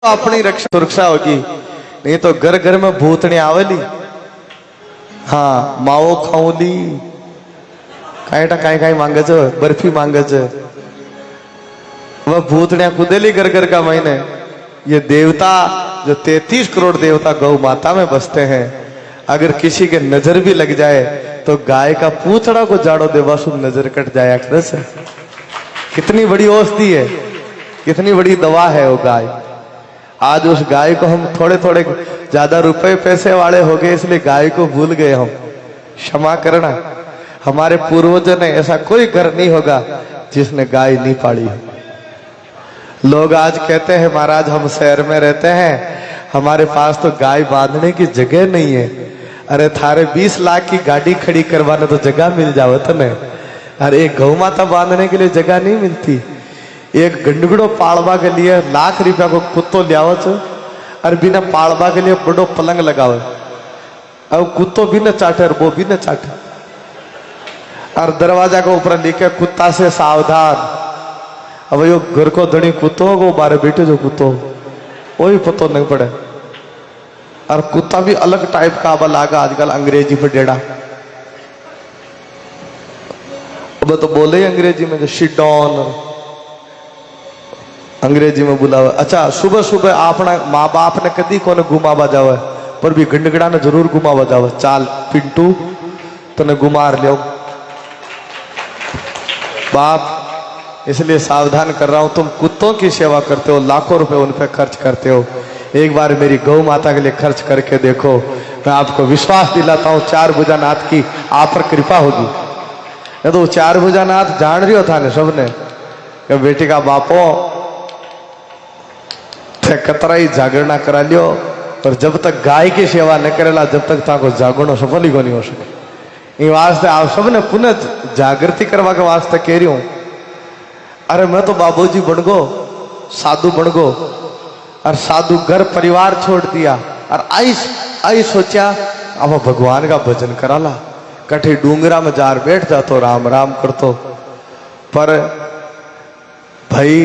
अपनी रक्षा सुरक्षा होगी, नहीं तो घर घर में भूतनी आवेली। हाँ माओ खाऊली काईटा काई काई मांगे छ, बर्फी मांगे छ, वह भूतनिया कुदेली घर घर का महीने। ये देवता जो 33 करोड़ देवता गौ माता में बसते हैं, अगर किसी के नजर भी लग जाए तो गाय का पूछड़ा को जाड़ो देवा सुन नजर कट जाया कर से। कितनी बड़ी औषधि है, कितनी बड़ी दवा है वो गाय। आज उस गाय को हम थोड़े थोड़े ज्यादा रुपए पैसे वाले हो गए इसलिए गाय को भूल गए हम। क्षमा करना, हमारे पूर्वजों ने ऐसा कोई घर नहीं होगा जिसने गाय नहीं पाली हो। लोग आज कहते हैं महाराज हम शहर में रहते हैं, हमारे पास तो गाय बांधने की जगह नहीं है। अरे थारे 20 लाख की गाड़ी खड़ी करवाने तो जगह मिल जाओ तने, अरे एक गौ माता बांधने के लिए जगह नहीं मिलती। एक गंडगड़ो पालवा के लिए लाख रुपया को कुत्तो लियाव और बिना पालवा के लिए बड़ो पलंग लगावे, अब कुत्तो भी न चाटे और वो भी न चाटे, और दरवाजा के ऊपर लिखे कुत्ता से सावधान। अब यो घर को धनी कुत्तो को बारे बैठे जो कुत्तो वही पतो नहीं पड़े। और कुत्ता भी अलग टाइप का अब लागा आजकल अंग्रेजी पर डेढ़ा, अब तो बोले अंग्रेजी में जो सिट डाउन अंग्रेजी में बुलावे। अच्छा सुबह सुबह अपना माँ बाप ने कदी को घुमावा जावे, पर भी गंडगड़ा ने जरूर घुमावा जावे। चाल पिंटू तने घुमार लियो बाप, इसलिए सावधान कर रहा हूं। तुम कुत्तों की सेवा करते हो, लाखों रुपए उन पे खर्च करते हो, एक बार मेरी गौ माता के लिए खर्च करके देखो। मैं आपको विश्वास दिलाता हूं 4 भुजानाथ की आप पर कृपा होगी। नहीं तो 4 भुजानाथ जान रही हो था ने सबने कि बेटी का बापो थे कतरा ही जागरणा करा लियो, और जब तक गाय की सेवा न करेला जब तक ताको जागरणो सफल ही को नहीं हो सके। इन वास्ते आप सबने पुनः जागृति करवा के वास्ते कह रही हूं। अरे मैं तो बाबूजी बन गो, साधु बन गो, और साधु घर परिवार छोड़ दिया और आई सोचा अब भगवान का भजन कराला, कठे डूंगरा में जार बैठ जातो राम राम करतो। पर भाई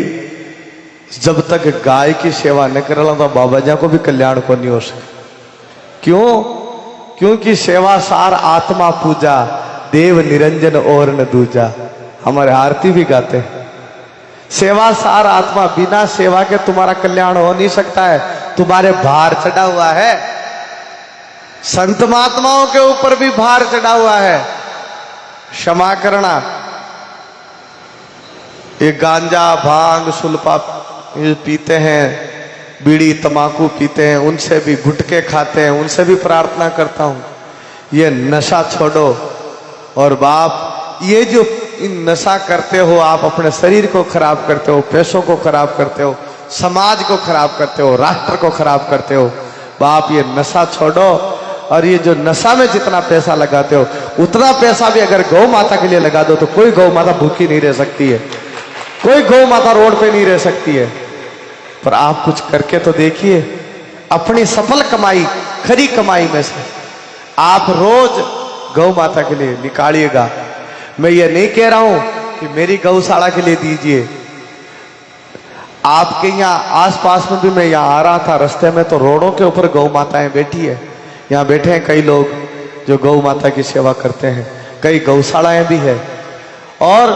जब तक गाय की सेवा न करेला तो बाबा जी को भी कल्याण को नहीं हो सके। क्यों? क्योंकि सेवा सार आत्मा पूजा, देव निरंजन और न दूजा। हमारे आरती भी गाते हैं सेवा सार आत्मा, बिना सेवा के तुम्हारा कल्याण हो नहीं सकता है, तुम्हारे भार चढ़ा हुआ है। संत महात्माओं के ऊपर भी भार चढ़ा हुआ है। क्षमा करना, ये गांजा भांग सुल्फा पीते हैं, बीड़ी तमाकू पीते हैं, उनसे भी गुटके खाते हैं, उनसे भी प्रार्थना करता हूं ये नशा छोड़ो। और बाप ये जो इन नशा करते हो आप अपने शरीर को खराब करते हो, पैसों को खराब करते हो, समाज को खराब करते हो, राष्ट्र को खराब करते हो। बाप ये नशा छोड़ो, और ये जो नशा में जितना पैसा लगाते हो उतना पैसा भी अगर गौ माता के लिए लगा दो तो कोई गौ माता भूखी नहीं रह सकती है, कोई गौ माता रोड पे नहीं रह सकती है। पर आप कुछ करके तो देखिए, अपनी सफल कमाई खरी कमाई में से आप रोज गौ माता के लिए निकालिएगा। मैं ये नहीं कह रहा हूं कि मेरी गौशाला के लिए दीजिए, आपके यहाँ आसपास में भी मैं यहाँ आ रहा था रास्ते में तो रोडों के ऊपर गौ माताएं बैठी है। यहाँ बैठे हैं कई लोग जो गौ माता की सेवा करते हैं, कई गौशालाएं भी है। और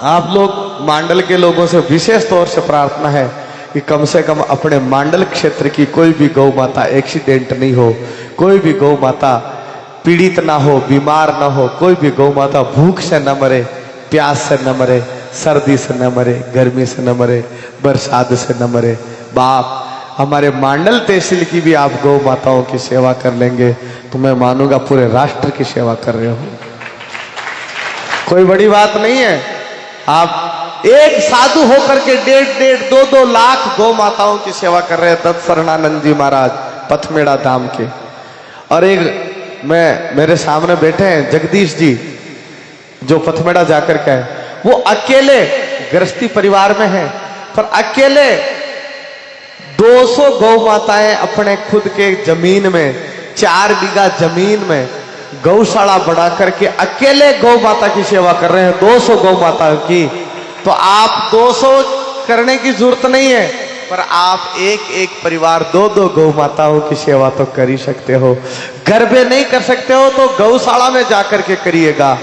आप लोग मांडल के लोगों से विशेष तौर से प्रार्थना है कि कम से कम अपने मांडल क्षेत्र की कोई भी गौ माता एक्सीडेंट नहीं हो, कोई भी गौ माता पीड़ित ना हो, बीमार ना हो, कोई भी गौ माता भूख से न मरे, प्यास से न मरे, सर्दी से न मरे, गर्मी से न मरे, बरसात से न मरे। बाप हमारे मांडल तहसील की भी आप गौ माताओं की सेवा कर लेंगे तो मैं मानूंगा पूरे राष्ट्र की सेवा कर रहे हो। कोई बड़ी बात नहीं है। आप एक साधु होकर के 1.5-2 लाख गौ माताओं की सेवा कर रहे हैं दत्त शरणानंद जी महाराज पथमेड़ा धाम के। और एक मेरे सामने बैठे हैं जगदीश जी जो पथमेड़ा जाकर के है, वो अकेले गृहस्थी परिवार में हैं, पर अकेले 200 गौ माताएं अपने खुद के जमीन में 4 बीघा जमीन में गौशाला बढ़ा करके अकेले गौ माता की सेवा कर रहे हैं, 200 गौ माता की। तो आप 200 करने की जरूरत नहीं है, पर आप एक एक परिवार दो दो गौ माताओं की सेवा तो कर ही सकते हो। घर पे नहीं कर सकते हो तो गौशाला में जाकर के करिएगा,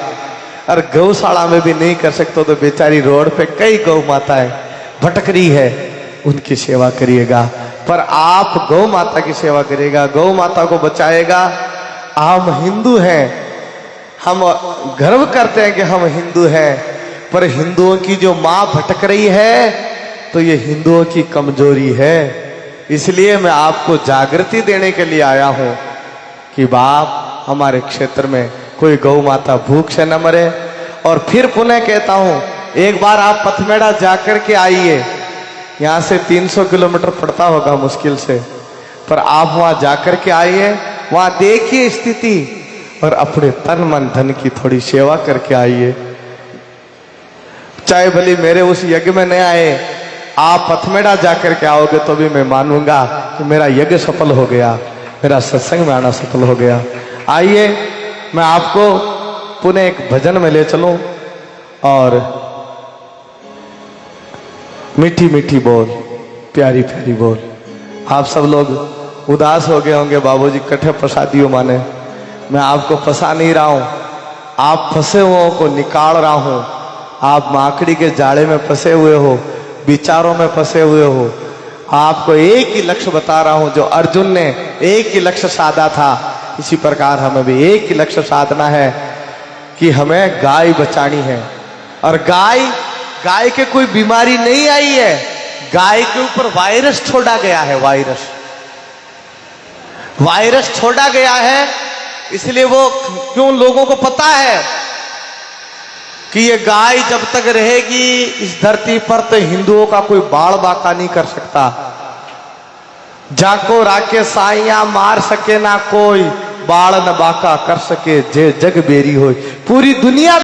और गौशाला में भी नहीं कर सकते हो तो बेचारी रोड पे कई गौ माताएं भटक रही है, उनकी सेवा करिएगा। पर आप गौ माता की सेवा करिएगा, गौ माता को बचाएगा। हम हिंदू हैं, हम गर्व करते हैं कि हम हिंदू हैं, पर हिंदुओं की जो माँ भटक रही है तो ये हिंदुओं की कमजोरी है। इसलिए मैं आपको जागृति देने के लिए आया हूं कि बाप हमारे क्षेत्र में कोई गौ माता भूख से न मरे। और फिर पुनः कहता हूं, एक बार आप पथमेड़ा जाकर के आइए, यहां से 300 किलोमीटर पड़ता होगा मुश्किल से, पर आप वहां जाकर के आइए, वहां देखिए स्थिति और अपने तन मन धन की थोड़ी सेवा करके आइए। चाहे भले मेरे उस यज्ञ में नहीं आए, आप पथमेड़ा जाकर के आओगे तो भी मैं मानूंगा कि मेरा यज्ञ सफल हो गया, मेरा सत्संग में आना सफल हो गया। आइए मैं आपको पुनः एक भजन में ले चलूं और मीठी मीठी बोल, प्यारी प्यारी बोल। आप सब लोग उदास हो गए होंगे, बाबूजी कट्ठे प्रसादियों माने। मैं आपको फंसा नहीं रहा हूं, आप फंसे हुओं को निकाल रहा हूं। आप माकड़ी के जाड़े में फंसे हुए हो, विचारों में फंसे हुए हो। आपको एक ही लक्ष्य बता रहा हूं, जो अर्जुन ने एक ही लक्ष्य साधा था, इसी प्रकार हमें भी एक ही लक्ष्य साधना है कि हमें गाय बचानी है। और गाय के कोई बीमारी नहीं आई है, गाय के ऊपर वायरस छोड़ा गया है। वायरस छोड़ा गया है, इसलिए वो क्यों लोगों को पता है कि ये गाय जब तक रहेगी इस धरती पर तो हिंदुओं का कोई बाल बाका नहीं कर सकता। जाको राके साइया मार सके ना कोई, बाल न बाका कर सके जे जग बेरी हो। पूरी दुनिया